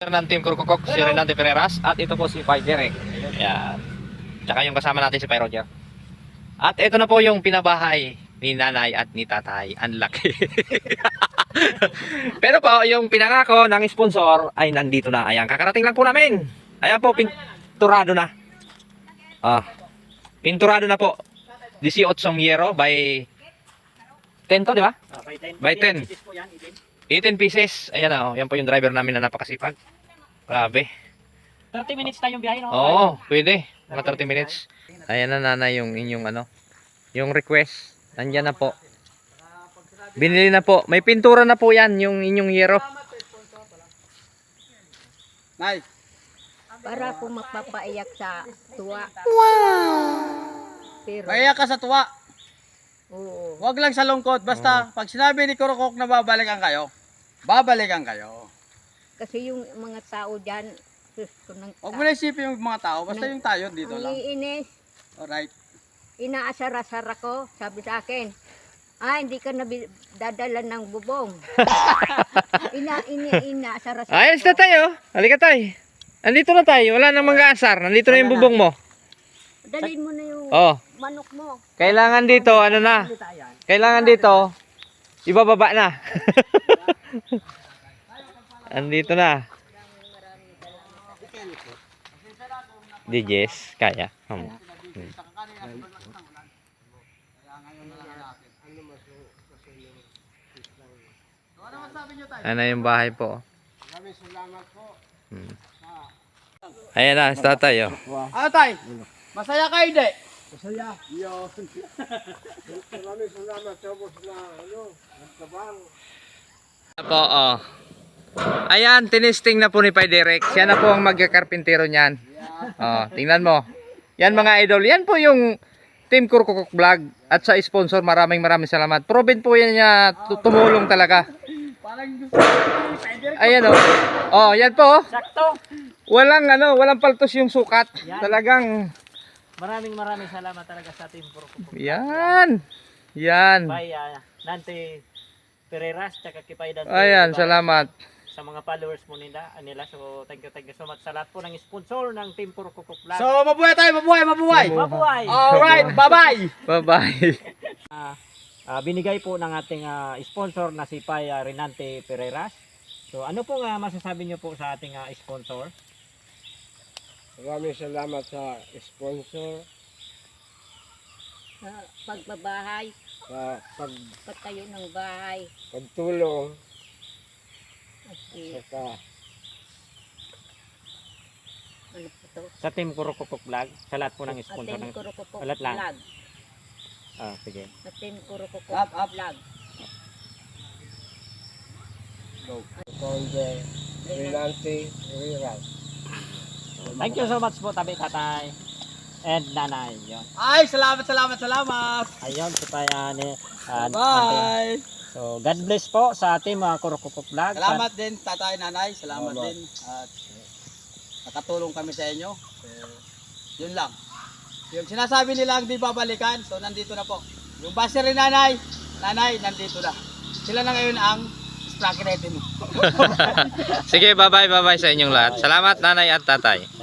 ng Team Kurkukok, si Renante Pereras. At ito po si Pai Derek. Ayan. Tsaka yung kasama natin si Pai Roger. At ito na po yung pinabahay ni nanay at ni tatay. Ang laki. Pero po, yung pinangako ng sponsor ay nandito na. Ayan, kakarating lang po namin. Ayan po, pinturado na. Pinturado na po. 18 yero by 10 to, di ba? By 10. 18 pieces. Ayan na, yan po yung driver namin na napakasipag. Grabe. 30 minutes tayong biyahe, no? Oo, pwede. Mga 30 minutes. Ayan na nanay yung inyong yung request. Nandyan na po. Binili na po. May pintura na po yan, yung inyong yero. Nay. Para po mapapaiyak sa tuwa. Pero, Maiyak ka sa tuwa. oo. Huwag lang sa lungkot. Basta pag sinabi ni Kurukok na babalikan kayo, babalikan kayo. Kasi yung mga tao dyan, sus ko nang Huwag mo na isipin yung mga tao. Basta yung tayo dito ang lang. iinis, Alright. inaasar-asar ako, sabi sa akin, hindi ka na dadala ng bubong. Inaasar-asar Ayos ako. na tayo. Halika tayo. Andito na tayo. Wala nang mga asar. Nandito na yung bubong mo. Dalhin mo na yung Oh. manok mo. Kailangan dito, ano na? Kailangan dito, ibababa na. Andito na. Di Jess, kaya. Ano yung bahay po? Ayan na, sa tayo. Ano tay? Masaya ka hindi? Po, oh. Ayan, tinisting na po ni Pai Derek. Siya na po ang magkakarpintero niyan. Oh, tingnan mo. Yan mga idol. Yan po yung Team Kurkukok Vlog. At sa sponsor, maraming salamat. Proven po yan niya tumulong talaga. Ayan oh. Oh, yan po. Sakto! Walang paltos yung sukat. Talagang, Maraming salamat talaga sa Team Kurkukok. yan. Yan. Bye, Nante Pereras, tsaka Kipay Dan. Ayan, salamat. Sa mga followers mo nila. So, thank you so much sa lahat po ng sponsor ng Team Kurkukok Vlog. So, mabuhay tayo, mabuhay! Mabuhay! Alright, bye-bye! Bye-bye. Binigay po ng ating sponsor na si Pai Renante Pereras. So, ano po masasabi niyo po sa ating sponsor? Maraming salamat sa sponsor, Pagbabahay, sa pagtayo ng bahay. pagtulong, Okay. saka Ano po to? Sa Team Kurkukok Vlog, sa lahat po ng sponsor. Atin Kurukukok Alat lang. Vlog. Sige. Atin Kurukukok Up. Vlog. founder Renante Pereras. Thank you so much po, tabi tatay and nanay. Yun. Ay, salamat! Ayun, si Pai Bye! So, God bless po sa ating mga Kurkukok Vlog. Salamat din, tatay, nanay. Salamat din. At nakatulong kami sa inyo. So, yun lang. Yung sinasabi nilang di babalikan, so nandito na po. Yung base rin nanay, nandito na. Sila na ngayon ang sprocket natin. Sige, bye-bye sa inyong lahat. Salamat nanay at tatay.